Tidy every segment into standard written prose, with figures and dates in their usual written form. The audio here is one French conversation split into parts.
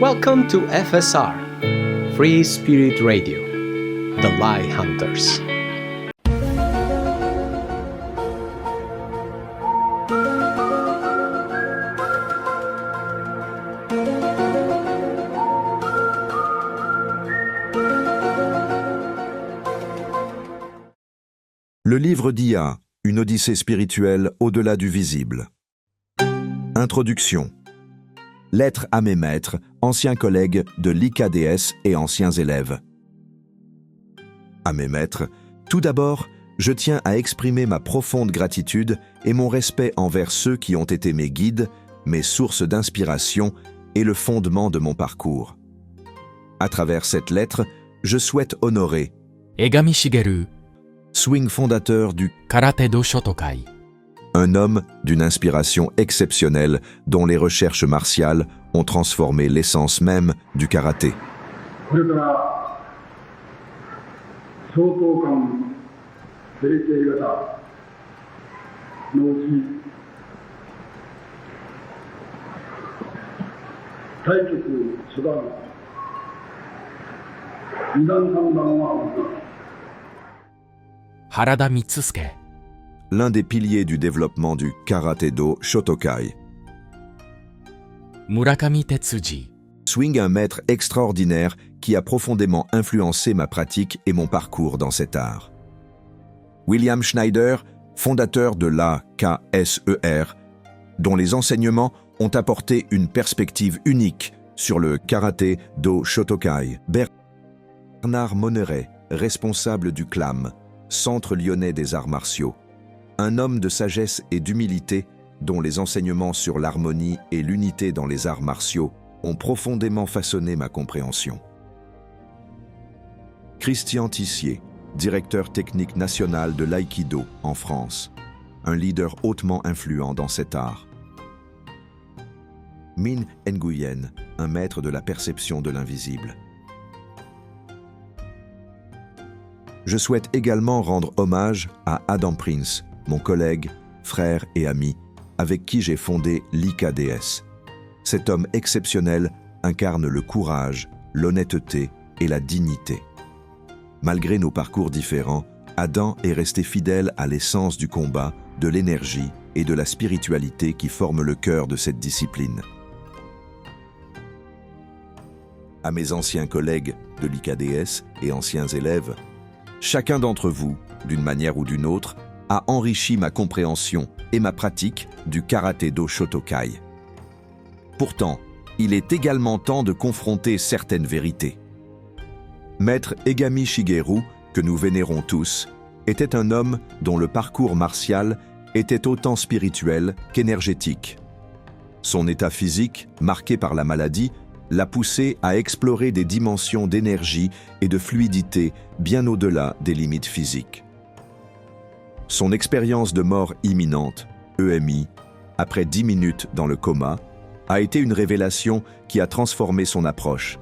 Welcome to FSR, Free Spirit Radio, The Light Hunters. Le livre d'Ia, une odyssée spirituelle au-delà du visible. Introduction. Lettre à mes maîtres, anciens collègues de l'IKDS et anciens élèves. À mes maîtres, tout d'abord, je tiens à exprimer ma profonde gratitude et mon respect envers ceux qui ont été mes guides, mes sources d'inspiration et le fondement de mon parcours. À travers cette lettre, je souhaite honorer Egami Shigeru, Swing fondateur du Karate-do Shotokai. Un homme d'une inspiration exceptionnelle dont les recherches martiales ont transformé l'essence même du karaté. これから総統官整形型のうち対局初段二段三段は行う Harada Mitsusuke, L'un des piliers du développement du karaté-do Shotokai. Murakami Tetsuji, Swing, un maître extraordinaire qui a profondément influencé ma pratique et mon parcours dans cet art. William Schneider, fondateur de l'AKSER, dont les enseignements ont apporté une perspective unique sur le karaté-do Shotokai. Bernard Monneret, responsable du CLAM, Centre lyonnais des arts martiaux. Un homme de sagesse et d'humilité dont les enseignements sur l'harmonie et l'unité dans les arts martiaux ont profondément façonné ma compréhension. Christian Tissier, directeur technique national de l'aïkido en France, un leader hautement influent dans cet art. Min Nguyen, un maître de la perception de l'invisible. Je souhaite également rendre hommage à Adam Prince, mon collègue, frère et ami, avec qui j'ai fondé l'IKDS. Cet homme exceptionnel incarne le courage, l'honnêteté et la dignité. Malgré nos parcours différents, Adam est resté fidèle à l'essence du combat, de l'énergie et de la spiritualité qui forment le cœur de cette discipline. À mes anciens collègues de l'IKDS et anciens élèves, chacun d'entre vous, d'une manière ou d'une autre, a enrichi ma compréhension et ma pratique du karaté-do Shotokai. Pourtant, il est également temps de confronter certaines vérités. Maître Egami Shigeru, que nous vénérons tous, était un homme dont le parcours martial était autant spirituel qu'énergétique. Son état physique, marqué par la maladie, l'a poussé à explorer des dimensions d'énergie et de fluidité bien au-delà des limites physiques. Son expérience de mort imminente, EMI, après 10 minutes dans le coma, a été une révélation qui a transformé son approche,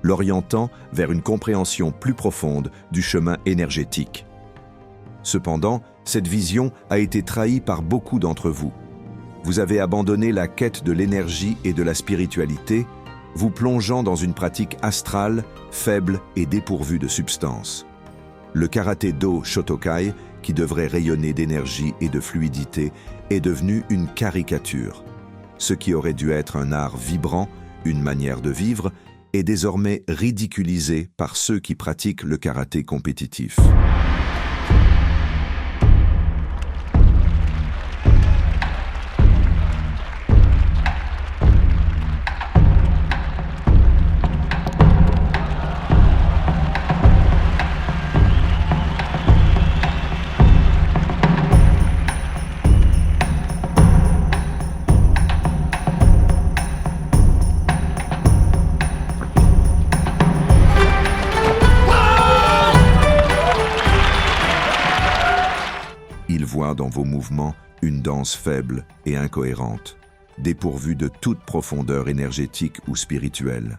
l'orientant vers une compréhension plus profonde du chemin énergétique. Cependant, cette vision a été trahie par beaucoup d'entre vous. Vous avez abandonné la quête de l'énergie et de la spiritualité, vous plongeant dans une pratique astrale, faible et dépourvue de substance. Le karaté-do Shotokai, qui devrait rayonner d'énergie et de fluidité, est devenu une caricature. Ce qui aurait dû être un art vibrant, une manière de vivre, est désormais ridiculisé par ceux qui pratiquent le karaté compétitif. Il voit dans vos mouvements une danse faible et incohérente, dépourvue de toute profondeur énergétique ou spirituelle.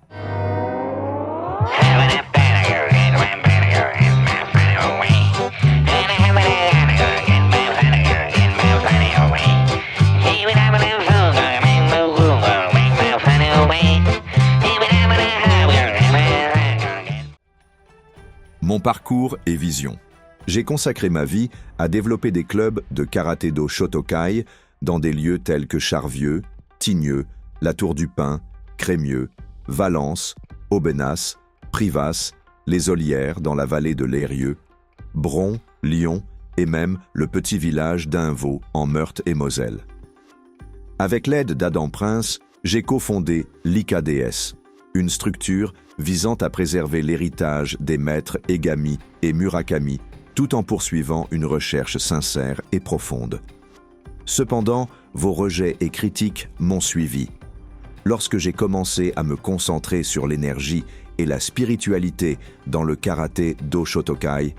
Mon parcours et vision. J'ai consacré ma vie à développer des clubs de karaté-do Shotokai dans des lieux tels que Charvieux, Tignieux, la Tour du Pin, Crémieux, Valence, Aubenas, Privas, les Olières dans la vallée de l'Eyrieux, Bron, Lyon et même le petit village d'Invaux en Meurthe-et-Moselle. Avec l'aide d'Adam Prince, j'ai cofondé l'IKDS, une structure visant à préserver l'héritage des maîtres Egami et Murakami, tout en poursuivant une recherche sincère et profonde. Cependant, vos rejets et critiques m'ont suivi. Lorsque j'ai commencé à me concentrer sur l'énergie et la spiritualité dans le karaté-do Shotokai,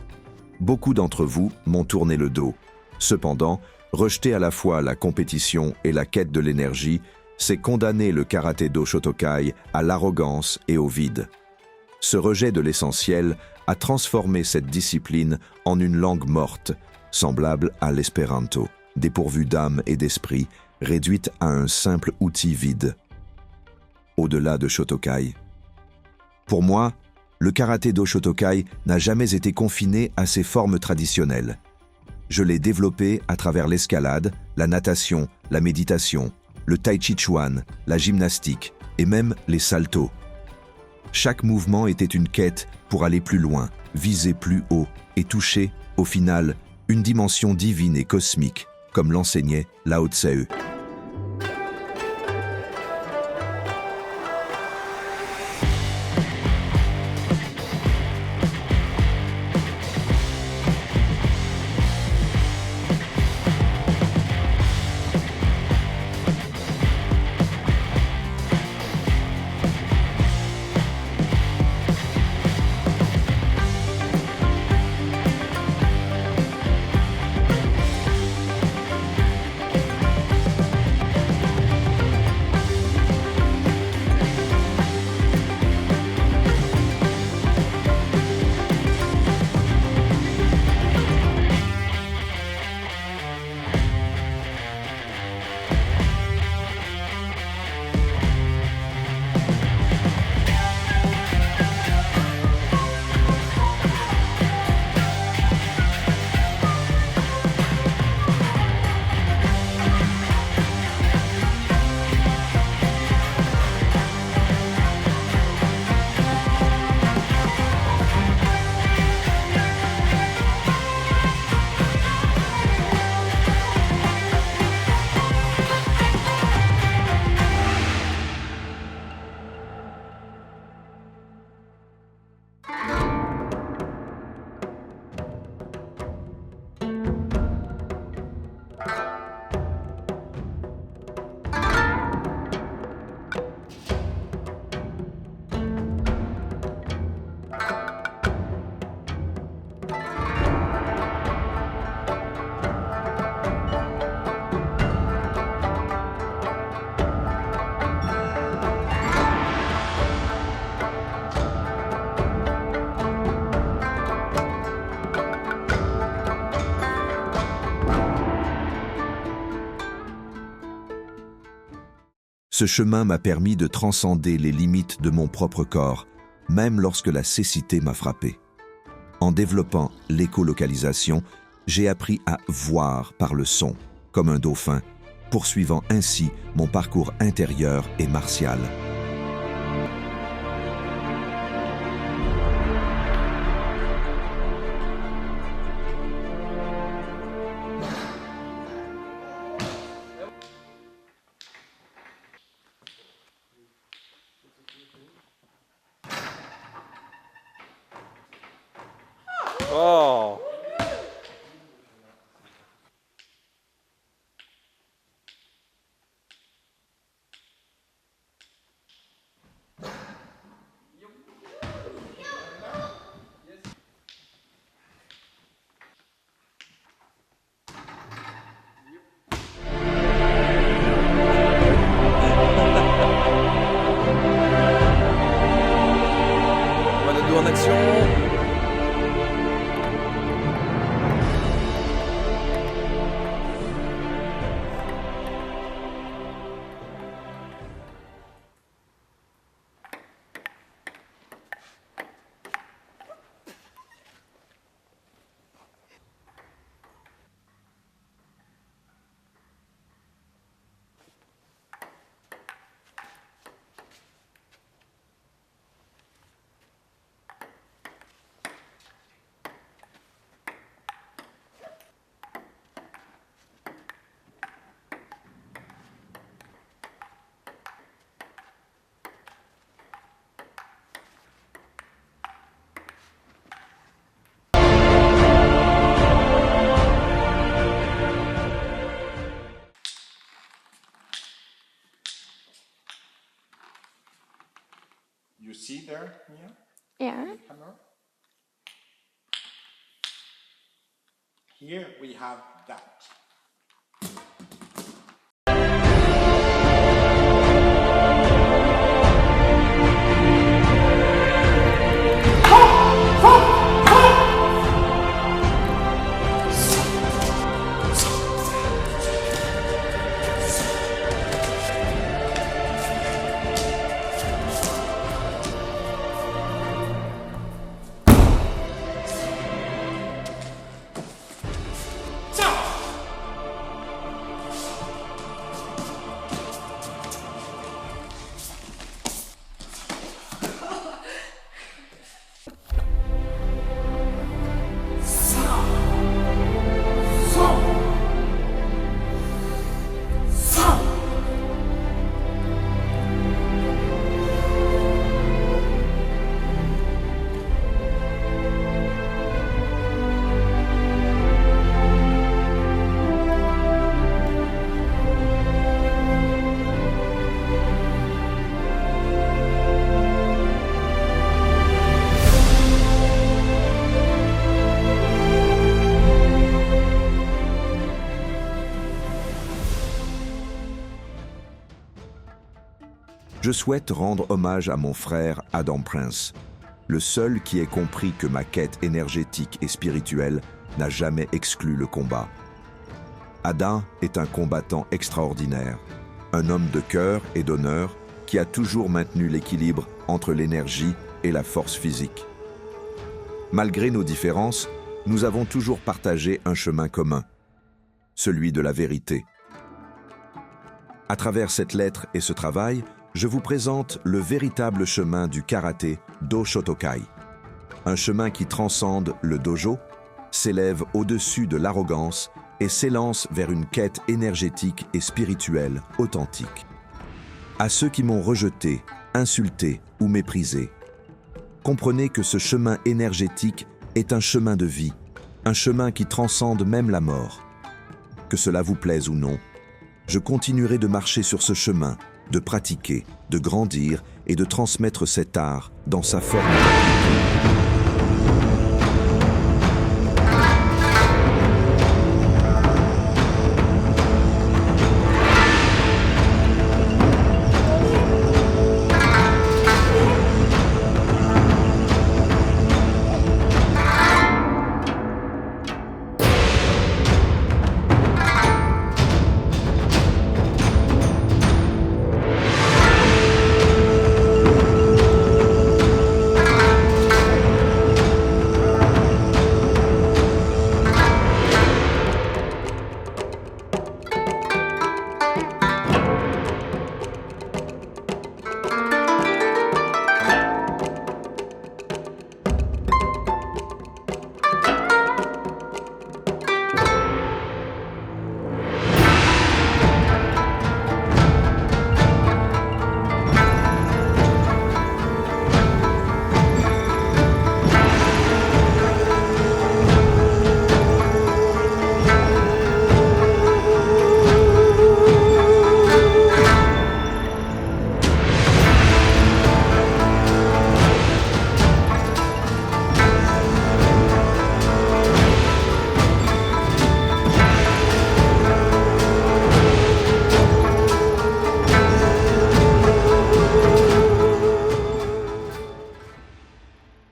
beaucoup d'entre vous m'ont tourné le dos. Cependant, rejeter à la fois la compétition et la quête de l'énergie, c'est condamner le karaté-do Shotokai à l'arrogance et au vide. Ce rejet de l'essentiel a transformé cette discipline en une langue morte, semblable à l'espéranto, dépourvue d'âme et d'esprit, réduite à un simple outil vide. Au-delà de Shotokai. Pour moi, le karaté-do Shotokai n'a jamais été confiné à ses formes traditionnelles. Je l'ai développé à travers l'escalade, la natation, la méditation, le tai chi chuan, la gymnastique et même les saltos. Chaque mouvement était une quête pour aller plus loin, viser plus haut et toucher, au final, une dimension divine et cosmique, comme l'enseignait Lao Tse. Ce chemin m'a permis de transcender les limites de mon propre corps, même lorsque la cécité m'a frappé. En développant l'écolocalisation, j'ai appris à voir par le son, comme un dauphin, poursuivant ainsi mon parcours intérieur et martial. Oh. Voilà, deux en action. You see there, Mia? Yeah. Hammer. Here we have that. Je souhaite rendre hommage à mon frère Adam Prince, le seul qui ait compris que ma quête énergétique et spirituelle n'a jamais exclu le combat. Adam est un combattant extraordinaire, un homme de cœur et d'honneur qui a toujours maintenu l'équilibre entre l'énergie et la force physique. Malgré nos différences, nous avons toujours partagé un chemin commun, celui de la vérité. À travers cette lettre et ce travail, je vous présente le véritable chemin du karaté Do-Shotokai. Un chemin qui transcende le dojo, s'élève au-dessus de l'arrogance et s'élance vers une quête énergétique et spirituelle authentique. À ceux qui m'ont rejeté, insulté ou méprisé, comprenez que ce chemin énergétique est un chemin de vie, un chemin qui transcende même la mort. Que cela vous plaise ou non, je continuerai de marcher sur ce chemin, de pratiquer, de grandir et de transmettre cet art dans sa forme.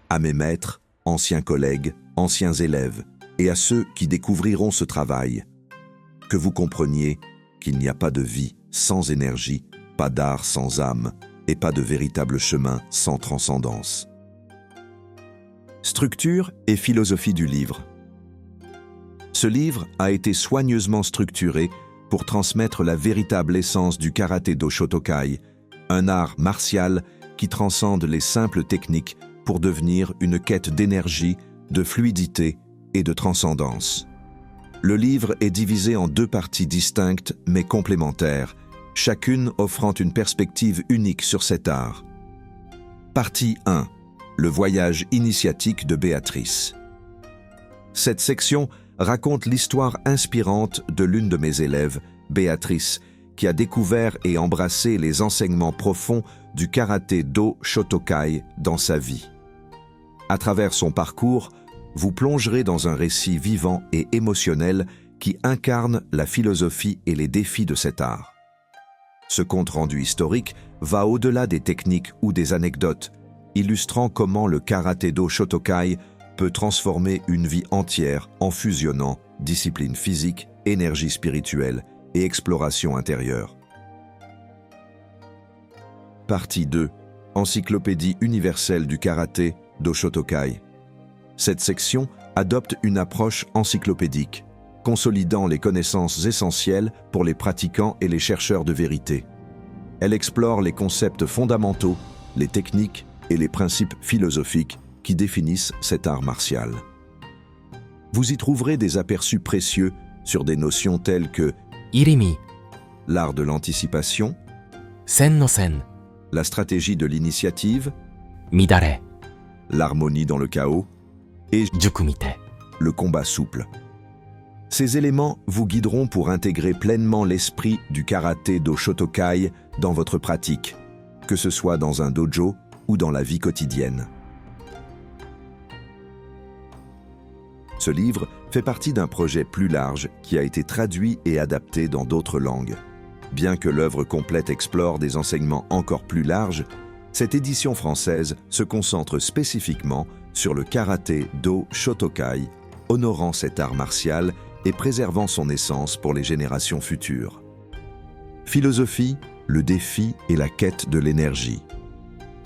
À mes maîtres, anciens collègues, anciens élèves, et à ceux qui découvriront ce travail, que vous compreniez qu'il n'y a pas de vie sans énergie, pas d'art sans âme, et pas de véritable chemin sans transcendance. Structure et philosophie du livre. Ce livre a été soigneusement structuré pour transmettre la véritable essence du karaté Do-Shotokai, un art martial qui transcende les simples techniques pour devenir une quête d'énergie, de fluidité et de transcendance. Le livre est divisé en 2 parties distinctes mais complémentaires, chacune offrant une perspective unique sur cet art. Partie 1. Le voyage initiatique de Béatrice. Cette section raconte l'histoire inspirante de l'une de mes élèves, Béatrice, qui a découvert et embrassé les enseignements profonds du karaté-do Shotokai dans sa vie. À travers son parcours, vous plongerez dans un récit vivant et émotionnel qui incarne la philosophie et les défis de cet art. Ce compte-rendu historique va au-delà des techniques ou des anecdotes, illustrant comment le karaté-do Shotokai peut transformer une vie entière en fusionnant discipline physique, énergie spirituelle et exploration intérieure. Partie 2. Encyclopédie universelle du karaté do Shotokai. Cette section adopte une approche encyclopédique, consolidant les connaissances essentielles pour les pratiquants et les chercheurs de vérité. Elle explore les concepts fondamentaux, les techniques et les principes philosophiques qui définissent cet art martial. Vous y trouverez des aperçus précieux sur des notions telles que 入り身、 l'art de l'anticipation, 千の線、 la stratégie de l'initiative, 乱れ、 l'harmonie dans le chaos et 塾見て、 le combat souple. Ces éléments vous guideront pour intégrer pleinement l'esprit du karaté do Shotokai dans votre pratique, que ce soit dans un dojo ou dans la vie quotidienne. Ce livre fait partie d'un projet plus large qui a été traduit et adapté dans d'autres langues. Bien que l'œuvre complète explore des enseignements encore plus larges, cette édition française se concentre spécifiquement sur le karaté do Shotokai, honorant cet art martial et préservant son essence pour les générations futures. Philosophie, le défi et la quête de l'énergie.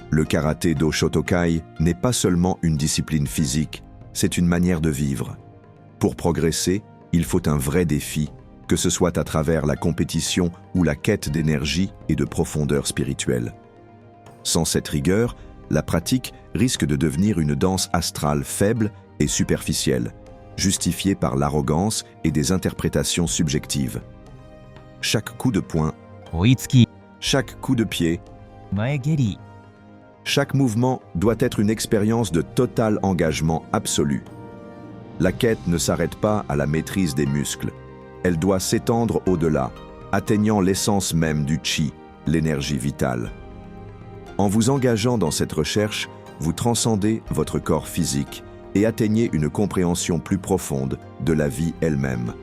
Le karaté do Shotokai n'est pas seulement une discipline physique, c'est une manière de vivre. Pour progresser, il faut un vrai défi, que ce soit à travers la compétition ou la quête d'énergie et de profondeur spirituelle. Sans cette rigueur, la pratique risque de devenir une danse astrale faible et superficielle, justifiée par l'arrogance et des interprétations subjectives. Chaque coup de poing, 追いつき chaque coup de pied, 前蹴り chaque mouvement doit être une expérience de total engagement absolu. La quête ne s'arrête pas à la maîtrise des muscles. Elle doit s'étendre au-delà, atteignant l'essence même du chi, l'énergie vitale. En vous engageant dans cette recherche, vous transcendez votre corps physique et atteignez une compréhension plus profonde de la vie elle-même.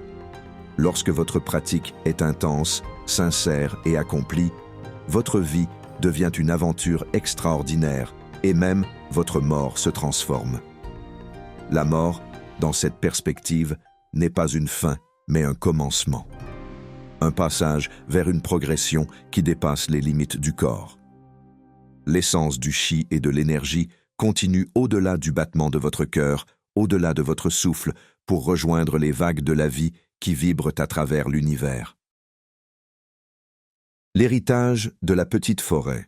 Lorsque votre pratique est intense, sincère et accomplie, votre vie devient une aventure extraordinaire et même votre mort se transforme. La mort, dans cette perspective, n'est pas une fin, mais un commencement. Un passage vers une progression qui dépasse les limites du corps. L'essence du chi et de l'énergie continue au-delà du battement de votre cœur, au-delà de votre souffle, pour rejoindre les vagues de la vie qui vibrent à travers l'univers. L'héritage de la petite forêt.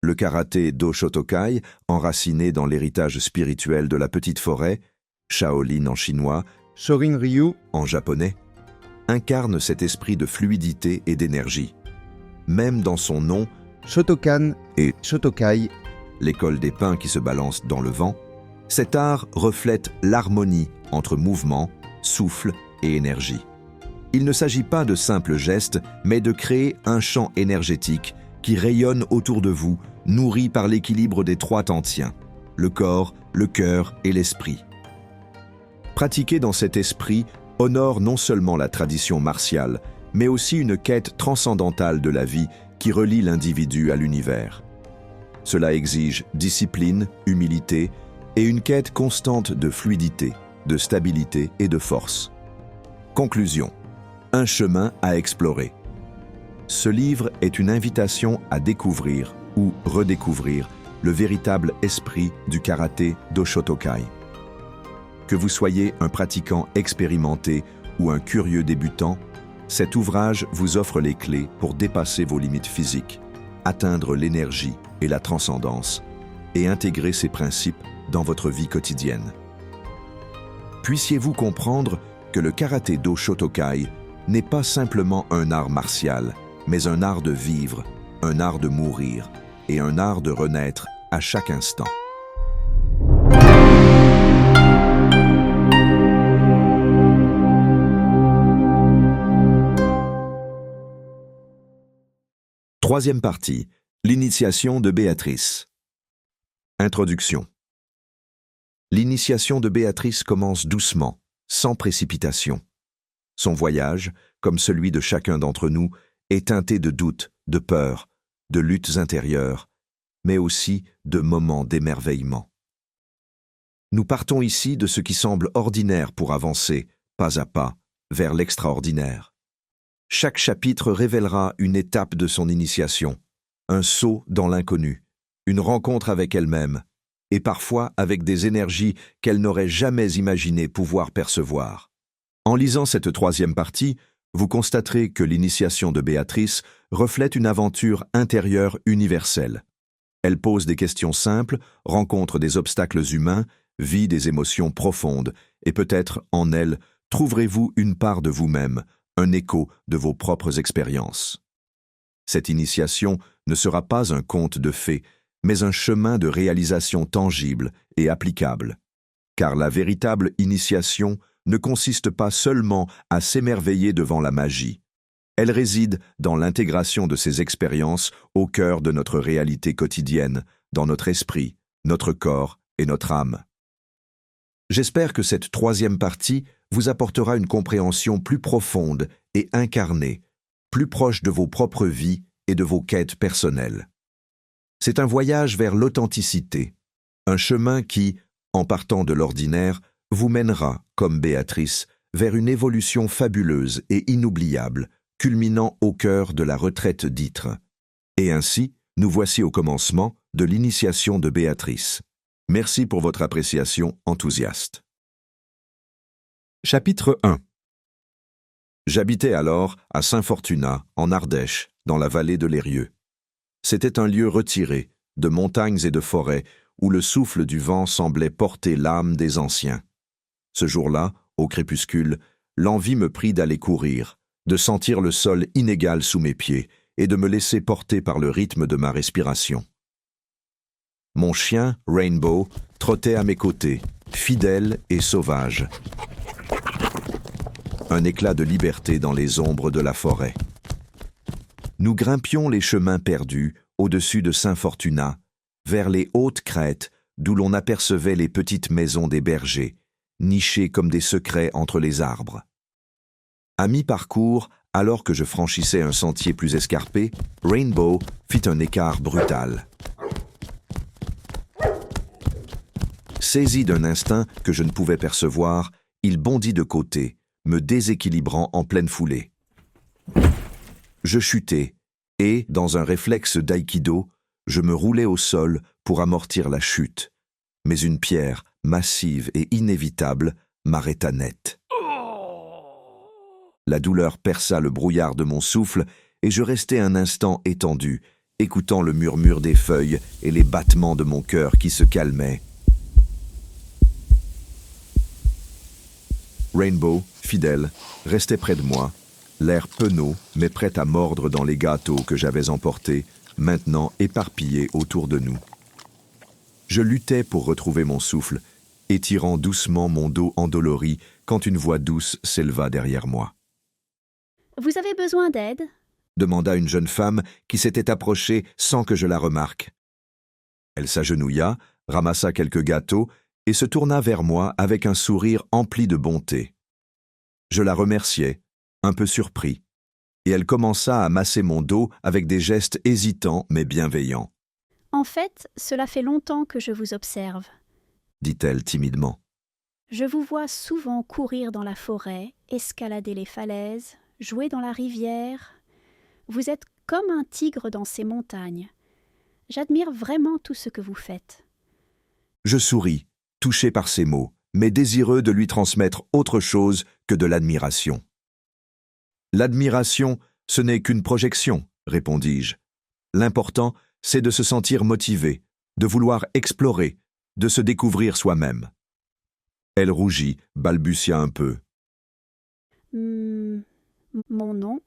Le karaté do Shotokai, enraciné dans l'héritage spirituel de la petite forêt, Shaolin en chinois, Shorin Ryu en japonais, incarne cet esprit de fluidité et d'énergie. Même dans son nom, Shotokan et Shotokai, l'école des pins qui se balance dans le vent, cet art reflète l'harmonie entre mouvement, souffle et énergie. Il ne s'agit pas de simples gestes, mais de créer un champ énergétique qui rayonne autour de vous, nourri par l'équilibre des trois tantiens, le corps, le cœur et l'esprit. Pratiquer dans cet esprit honore non seulement la tradition martiale, mais aussi une quête transcendantale de la vie qui relie l'individu à l'univers. Cela exige discipline, humilité et une quête constante de fluidité, de stabilité et de force. Conclusion. Un chemin à explorer. Ce livre est une invitation à découvrir ou redécouvrir le véritable esprit du karaté do Shotokai. Que vous soyez un pratiquant expérimenté ou un curieux débutant, cet ouvrage vous offre les clés pour dépasser vos limites physiques, atteindre l'énergie et la transcendance et intégrer ces principes dans votre vie quotidienne. Puissiez-vous comprendre que le karaté do Shotokai n'est pas simplement un art martial, mais un art de vivre, un art de mourir et un art de renaître à chaque instant. Troisième partie, L'initiation de Béatrice. Introduction. L'initiation de Béatrice commence doucement, sans précipitation. Son voyage, comme celui de chacun d'entre nous, est teinté de doutes, de peurs, de luttes intérieures, mais aussi de moments d'émerveillement. Nous partons ici de ce qui semble ordinaire pour avancer, pas à pas, vers l'extraordinaire. Chaque chapitre révélera une étape de son initiation, un saut dans l'inconnu, une rencontre avec elle-même, et parfois avec des énergies qu'elle n'aurait jamais imaginé pouvoir percevoir. En lisant cette troisième partie, vous constaterez que l'initiation de Béatrice reflète une aventure intérieure universelle. Elle pose des questions simples, rencontre des obstacles humains, vit des émotions profondes, et peut-être, en elle, trouverez-vous une part de vous-même, un écho de vos propres expériences. Cette initiation ne sera pas un conte de fées, mais un chemin de réalisation tangible et applicable. Car la véritable initiation ne consiste pas seulement à s'émerveiller devant la magie. Elle réside dans l'intégration de ces expériences au cœur de notre réalité quotidienne, dans notre esprit, notre corps et notre âme. J'espère que cette troisième partie vous apportera une compréhension plus profonde et incarnée, plus proche de vos propres vies et de vos quêtes personnelles. C'est un voyage vers l'authenticité, un chemin qui, en partant de l'ordinaire, vous mènera, comme Béatrice, vers une évolution fabuleuse et inoubliable, culminant au cœur de la retraite d'Ytre. Et ainsi, nous voici au commencement de l'initiation de Béatrice. Merci pour votre appréciation enthousiaste. Chapitre 1. J'habitais alors à Saint-Fortunat, en Ardèche, dans la vallée de l'Eyrieux. C'était un lieu retiré, de montagnes et de forêts, où le souffle du vent semblait porter l'âme des anciens. Ce jour-là, au crépuscule, l'envie me prit d'aller courir, de sentir le sol inégal sous mes pieds et de me laisser porter par le rythme de ma respiration. Mon chien, Rainbow, trottait à mes côtés, fidèle et sauvage. Un éclat de liberté dans les ombres de la forêt. Nous grimpions les chemins perdus, au-dessus de Saint-Fortunat, vers les hautes crêtes d'où l'on apercevait les petites maisons des bergers, nichées comme des secrets entre les arbres. À mi-parcours, alors que je franchissais un sentier plus escarpé, Rainbow fit un écart brutal. Saisi d'un instinct que je ne pouvais percevoir, il bondit de côté, me déséquilibrant en pleine foulée. Je chutai, et, dans un réflexe d'aïkido, je me roulai au sol pour amortir la chute. Mais une pierre, massive et inévitable, m'arrêta net. La douleur perça le brouillard de mon souffle, et je restai un instant étendu, écoutant le murmure des feuilles et les battements de mon cœur qui se calmaient. Rainbow, fidèle, restait près de moi, l'air penaud mais prêt à mordre dans les gâteaux que j'avais emportés, maintenant éparpillés autour de nous. Je luttais pour retrouver mon souffle, étirant doucement mon dos endolori quand une voix douce s'éleva derrière moi. « Vous avez besoin d'aide » demanda une jeune femme qui s'était approchée sans que je la remarque. Elle s'agenouilla, ramassa quelques gâteaux et se tourna vers moi avec un sourire empli de bonté. Je la remerciai, un peu surpris, et elle commença à masser mon dos avec des gestes hésitants mais bienveillants. « En fait, cela fait longtemps que je vous observe, » dit-elle timidement. « Je vous vois souvent courir dans la forêt, escalader les falaises, jouer dans la rivière. Vous êtes comme un tigre dans ces montagnes. J'admire vraiment tout ce que vous faites. » Je souris, touché par ces mots, mais désireux de lui transmettre autre chose que de l'admiration. « L'admiration, ce n'est qu'une projection, » répondis-je. « L'important, c'est de se sentir motivé, de vouloir explorer, de se découvrir soi-même. » Elle rougit, balbutia un peu. « Mon nom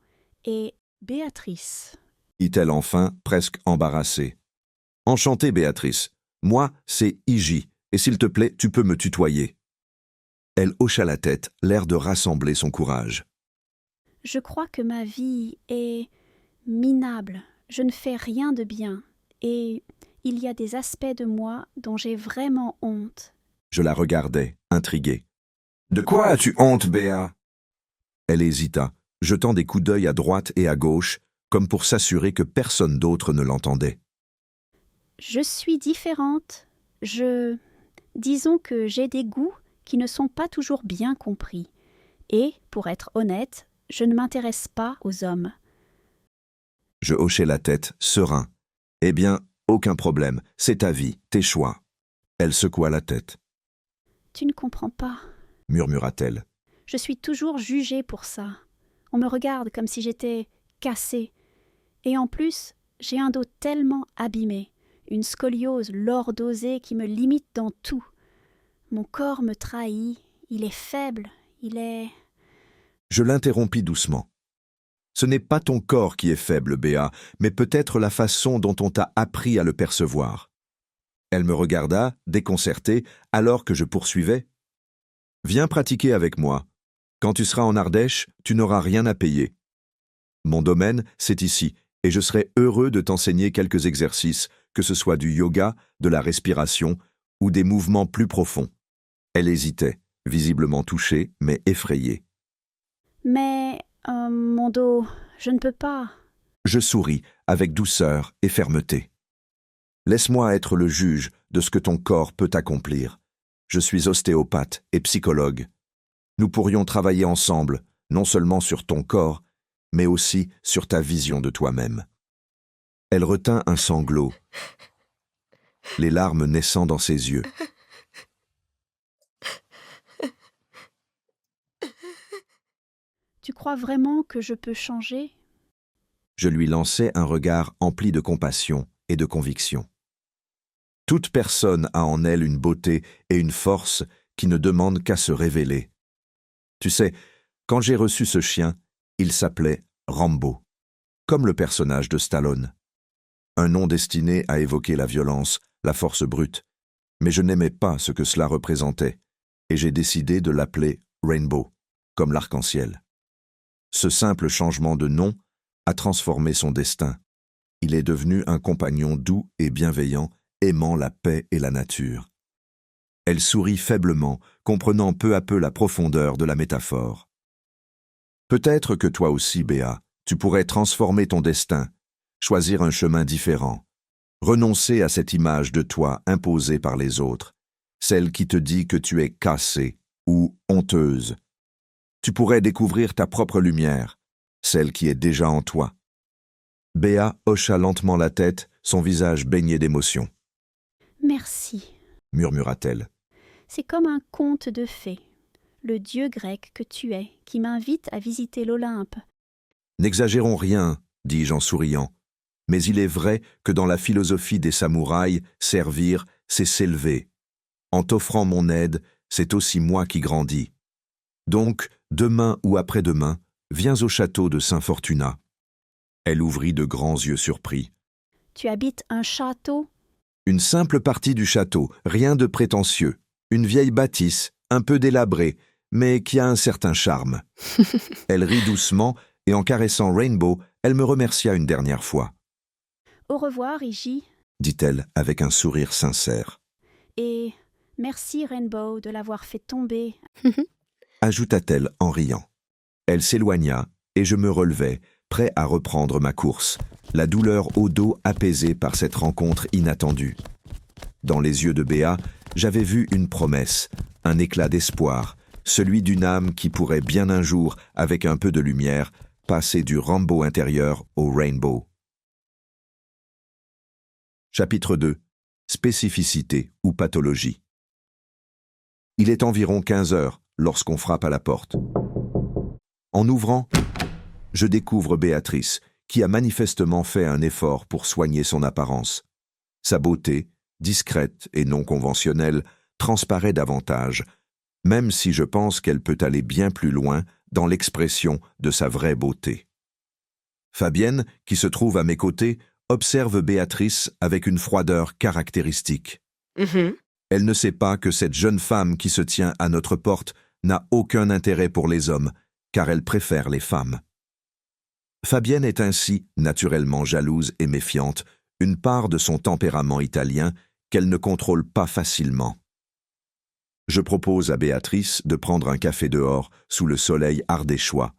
est Béatrice. » dit-elle enfin, presque embarrassée. « Enchantée, Béatrice. Moi, c'est Iji, et s'il te plaît, tu peux me tutoyer. » Elle hocha la tête, l'air de rassembler son courage. « Je crois que ma vie est minable. Je ne fais rien de bien. et il y a des aspects de moi dont j'ai vraiment honte. Je la regardais, intrigué. « De quoi as-tu honte, Béa ?» Elle hésita, jetant des coups d'œil à droite et à gauche, comme pour s'assurer que personne d'autre ne l'entendait. Je suis différente. Disons que j'ai des goûts qui ne sont pas toujours bien compris. Et, pour être honnête, je ne m'intéresse pas aux hommes. Je hochai la tête, serein. « Eh bien, aucun problème, c'est ta vie, tes choix. » Elle secoua la tête. « Tu ne comprends pas, » murmura-t-elle. « Je suis toujours jugée pour ça. On me regarde comme si j'étais cassée. Et en plus, j'ai un dos tellement abîmé, une scoliose lordosée qui me limite dans tout. Mon corps me trahit, il est faible, il est... » Je l'interrompis doucement. « Ce n'est pas ton corps qui est faible, Béa, mais peut-être la façon dont on t'a appris à le percevoir. » Elle me regarda, déconcertée, alors que je poursuivais. « Viens pratiquer avec moi. Quand tu seras en Ardèche, tu n'auras rien à payer. Mon domaine, c'est ici, et je serai heureux de t'enseigner quelques exercices, que ce soit du yoga, de la respiration ou des mouvements plus profonds. » Elle hésitait, visiblement touchée, mais effrayée. « Mais, mon dos, je ne peux pas. » Je souris, avec douceur et fermeté. « Laisse-moi être le juge de ce que ton corps peut accomplir. Je suis ostéopathe et psychologue. Nous pourrions travailler ensemble, non seulement sur ton corps, mais aussi sur ta vision de toi-même. » Elle retint un sanglot, les larmes naissant dans ses yeux. « Tu crois vraiment que je peux changer ? » Je lui lançai un regard empli de compassion et de conviction. Toute personne a en elle une beauté et une force qui ne demandent qu'à se révéler. Tu sais, quand j'ai reçu ce chien, il s'appelait Rambo, comme le personnage de Stallone. Un nom destiné à évoquer la violence, la force brute. Mais je n'aimais pas ce que cela représentait, et j'ai décidé de l'appeler Rainbow, comme l'arc-en-ciel. Ce simple changement de nom a transformé son destin. Il est devenu un compagnon doux et bienveillant, aimant la paix et la nature. Elle sourit faiblement, comprenant peu à peu la profondeur de la métaphore. Peut-être que toi aussi, Béa, tu pourrais transformer ton destin, choisir un chemin différent, renoncer à cette image de toi imposée par les autres, celle qui te dit que tu es cassée ou honteuse. Tu pourrais découvrir ta propre lumière, celle qui est déjà en toi. Béa hocha lentement la tête, son visage baigné d'émotion. « Merci, » murmura-t-elle. « C'est comme un conte de fées, le dieu grec que tu es, qui m'invite à visiter l'Olympe. » N'exagérons rien, dis-je en souriant, mais il est vrai que dans la philosophie des samouraïs, servir, c'est s'élever. En t'offrant mon aide, c'est aussi moi qui grandis. Donc, demain ou après-demain, viens au château de Saint-Fortuna. Elle ouvrit de grands yeux surpris. « Tu habites un château ? » Une simple partie du château, rien de prétentieux. Une vieille bâtisse, un peu délabrée, mais qui a un certain charme. Elle rit doucement, et en caressant Rainbow, elle me remercia une dernière fois. « Au revoir, Iji, » dit-elle avec un sourire sincère. « Et merci, Rainbow, de l'avoir fait tomber. » ajouta-t-elle en riant. Elle s'éloigna, et je me relevai, prêt à reprendre ma course, la douleur au dos apaisée par cette rencontre inattendue. Dans les yeux de Béa, j'avais vu une promesse, un éclat d'espoir, celui d'une âme qui pourrait bien un jour, avec un peu de lumière, passer du Rambo intérieur au Rainbow. Chapitre 2. Spécificité ou pathologie. Il est environ 15 heures lorsqu'on frappe à la porte. En ouvrant, je découvre Béatrice, qui a manifestement fait un effort pour soigner son apparence. Sa beauté, discrète et non conventionnelle, transparaît davantage, même si je pense qu'elle peut aller bien plus loin dans l'expression de sa vraie beauté. Fabienne, qui se trouve à mes côtés, observe Béatrice avec une froideur caractéristique. Elle ne sait pas que cette jeune femme qui se tient à notre porte n'a aucun intérêt pour les hommes, car elle préfère les femmes. Fabienne est ainsi naturellement jalouse et méfiante, une part de son tempérament italien qu'elle ne contrôle pas facilement. Je propose à Béatrice de prendre un café dehors sous le soleil ardéchois.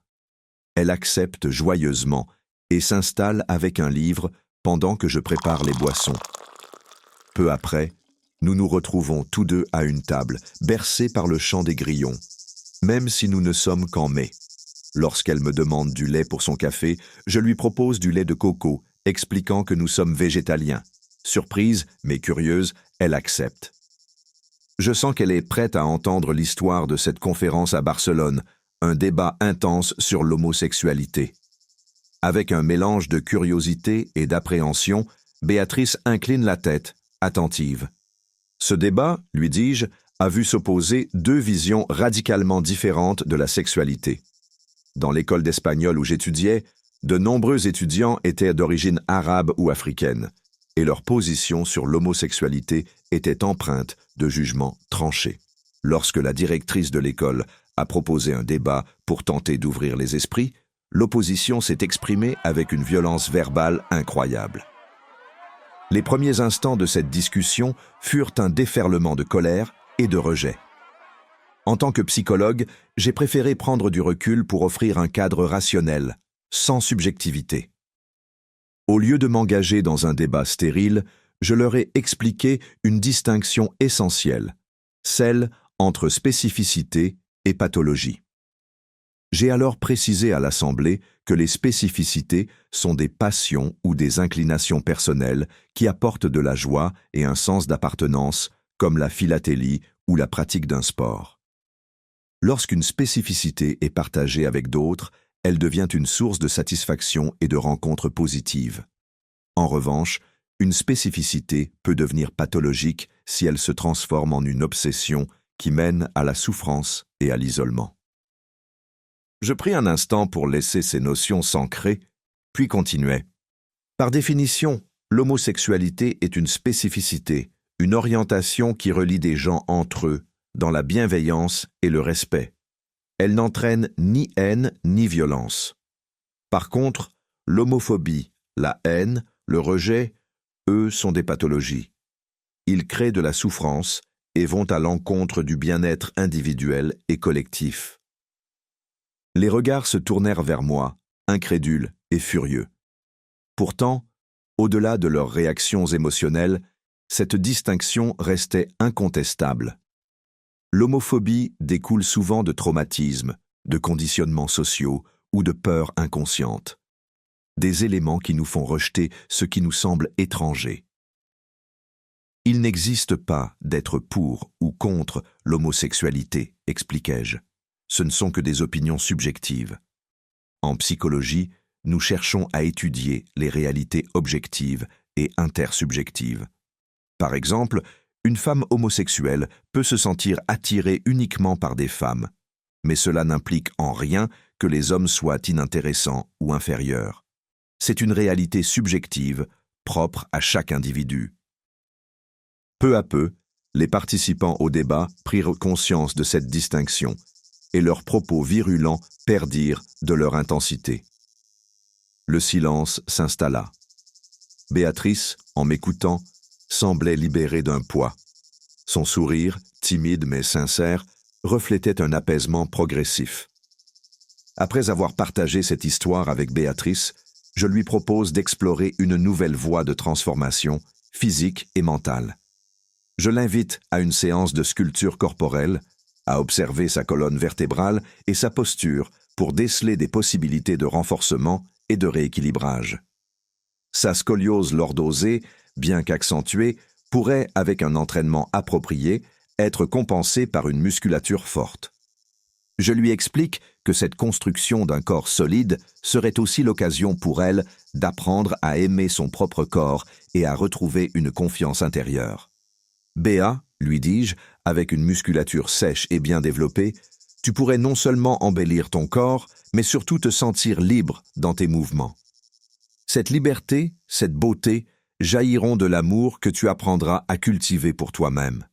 Elle accepte joyeusement et s'installe avec un livre pendant que je prépare les boissons. Peu après, nous nous retrouvons tous deux à une table, bercés par le chant des grillons, même si nous ne sommes qu'en mai. Lorsqu'elle me demande du lait pour son café, je lui propose du lait de coco, expliquant que nous sommes végétaliens. Surprise, mais curieuse, elle accepte. Je sens qu'elle est prête à entendre l'histoire de cette conférence à Barcelone, un débat intense sur l'homosexualité. Avec un mélange de curiosité et d'appréhension, Béatrice incline la tête, attentive. Ce débat, lui dis-je, a vu s'opposer deux visions radicalement différentes de la sexualité. Dans l'école d'espagnol où j'étudiais, de nombreux étudiants étaient d'origine arabe ou africaine, et leur position sur l'homosexualité était empreinte de jugements tranchés. Lorsque la directrice de l'école a proposé un débat pour tenter d'ouvrir les esprits, l'opposition s'est exprimée avec une violence verbale incroyable. Les premiers instants de cette discussion furent un déferlement de colère et de rejet. En tant que psychologue, j'ai préféré prendre du recul pour offrir un cadre rationnel, sans subjectivité. Au lieu de m'engager dans un débat stérile, je leur ai expliqué une distinction essentielle, celle entre spécificité et pathologie. J'ai alors précisé à l'Assemblée que les spécificités sont des passions ou des inclinations personnelles qui apportent de la joie et un sens d'appartenance, comme la philatélie ou la pratique d'un sport. Lorsqu'une spécificité est partagée avec d'autres, elle devient une source de satisfaction et de rencontres positives. En revanche, une spécificité peut devenir pathologique si elle se transforme en une obsession qui mène à la souffrance et à l'isolement. Je pris un instant pour laisser ces notions s'ancrer, puis continuai. Par définition, l'homosexualité est une spécificité, une orientation qui relie des gens entre eux, dans la bienveillance et le respect. Elle n'entraîne ni haine ni violence. Par contre, l'homophobie, la haine, le rejet, eux sont des pathologies. Ils créent de la souffrance et vont à l'encontre du bien-être individuel et collectif. Les regards se tournèrent vers moi, incrédules et furieux. Pourtant, au-delà de leurs réactions émotionnelles, cette distinction restait incontestable. L'homophobie découle souvent de traumatismes, de conditionnements sociaux ou de peurs inconscientes. Des éléments qui nous font rejeter ce qui nous semble étranger. Il n'existe pas d'être pour ou contre l'homosexualité, expliquai-je. Ce ne sont que des opinions subjectives. En psychologie, nous cherchons à étudier les réalités objectives et intersubjectives. Par exemple, une femme homosexuelle peut se sentir attirée uniquement par des femmes, mais cela n'implique en rien que les hommes soient inintéressants ou inférieurs. C'est une réalité subjective, propre à chaque individu. Peu à peu, les participants au débat prirent conscience de cette distinction et leurs propos virulents perdirent de leur intensité. Le silence s'installa. Béatrice, en m'écoutant, semblait libérée d'un poids. Son sourire, timide mais sincère, reflétait un apaisement progressif. Après avoir partagé cette histoire avec Béatrice, je lui propose d'explorer une nouvelle voie de transformation, physique et mentale. Je l'invite à une séance de sculpture corporelle, à observer sa colonne vertébrale et sa posture pour déceler des possibilités de renforcement et de rééquilibrage. Sa scoliose lordosée, bien qu'accentuée, pourrait, avec un entraînement approprié, être compensée par une musculature forte. Je lui explique que cette construction d'un corps solide serait aussi l'occasion pour elle d'apprendre à aimer son propre corps et à retrouver une confiance intérieure. Béa, lui dis-je, avec une musculature sèche et bien développée, tu pourrais non seulement embellir ton corps, mais surtout te sentir libre dans tes mouvements. Cette liberté, cette beauté, jailliront de l'amour que tu apprendras à cultiver pour toi-même.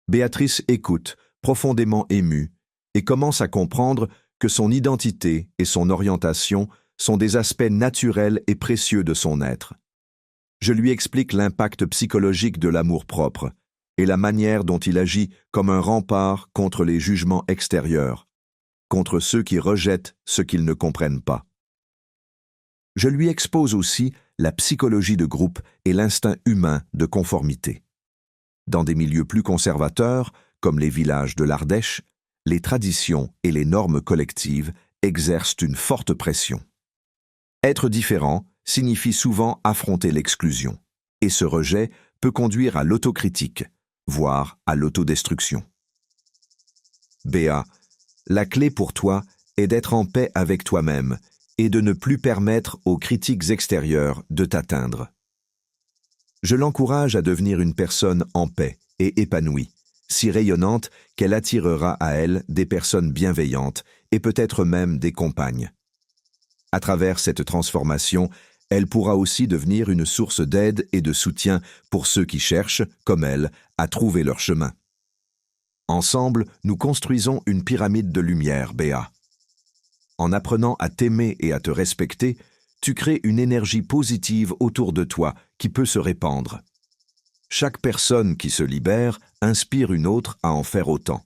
Béatrice écoute, profondément émue, et commence à comprendre que son identité et son orientation sont des aspects naturels et précieux de son être. Je lui explique l'impact psychologique de l'amour-propre et la manière dont il agit comme un rempart contre les jugements extérieurs, contre ceux qui rejettent ce qu'ils ne comprennent pas. Je lui expose aussi la psychologie de groupe et l'instinct humain de conformité. Dans des milieux plus conservateurs, comme les villages de l'Ardèche, les traditions et les normes collectives exercent une forte pression. Être différent signifie souvent affronter l'exclusion, et ce rejet peut conduire à l'autocritique, voire à l'autodestruction. Béa, la clé pour toi est d'être en paix avec toi-même et de ne plus permettre aux critiques extérieures de t'atteindre. Je l'encourage à devenir une personne en paix et épanouie, si rayonnante qu'elle attirera à elle des personnes bienveillantes et peut-être même des compagnes. À travers cette transformation, elle pourra aussi devenir une source d'aide et de soutien pour ceux qui cherchent, comme elle, à trouver leur chemin. Ensemble, nous construisons une pyramide de lumière, Béa. En apprenant à t'aimer et à te respecter, tu crées une énergie positive autour de toi qui peut se répandre. Chaque personne qui se libère inspire une autre à en faire autant.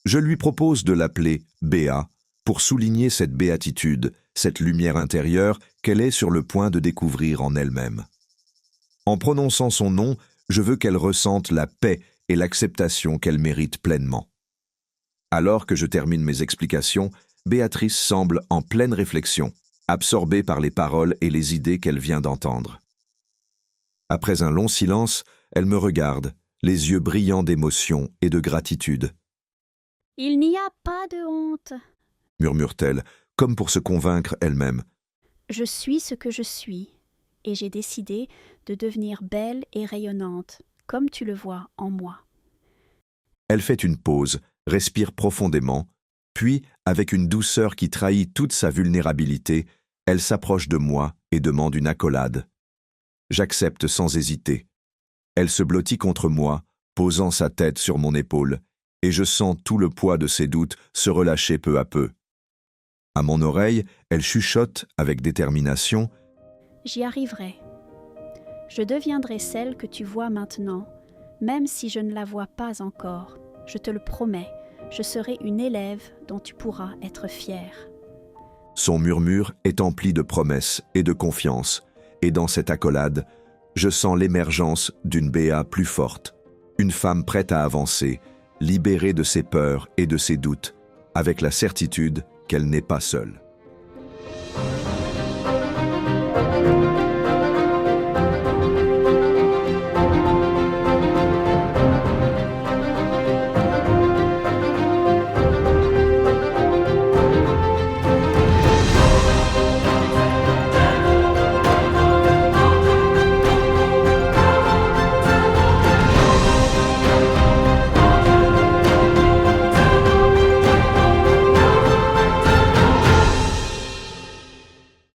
Je lui propose de l'appeler Béa pour souligner cette béatitude, cette lumière intérieure qu'elle est sur le point de découvrir en elle-même. En prononçant son nom, je veux qu'elle ressente la paix et l'acceptation qu'elle mérite pleinement. Alors que je termine mes explications, Béatrice semble en pleine réflexion, absorbée par les paroles et les idées qu'elle vient d'entendre. Après un long silence, elle me regarde, les yeux brillants d'émotion et de gratitude. « Il n'y a pas de honte, » murmure-t-elle, comme pour se convaincre elle-même. « Je suis ce que je suis, et j'ai décidé de devenir belle et rayonnante, comme tu le vois en moi. » Elle fait une pause, respire profondément, puis, avec une douceur qui trahit toute sa vulnérabilité, elle s'approche de moi et demande une accolade. J'accepte sans hésiter. Elle se blottit contre moi, posant sa tête sur mon épaule, et je sens tout le poids de ses doutes se relâcher peu à peu. À mon oreille, elle chuchote avec détermination. « J'y arriverai. Je deviendrai celle que tu vois maintenant, même si je ne la vois pas encore. Je te le promets. Je serai une élève dont tu pourras être fier. » Son murmure est empli de promesses et de confiance, et dans cette accolade, je sens l'émergence d'une Béa plus forte, une femme prête à avancer, libérée de ses peurs et de ses doutes, avec la certitude qu'elle n'est pas seule.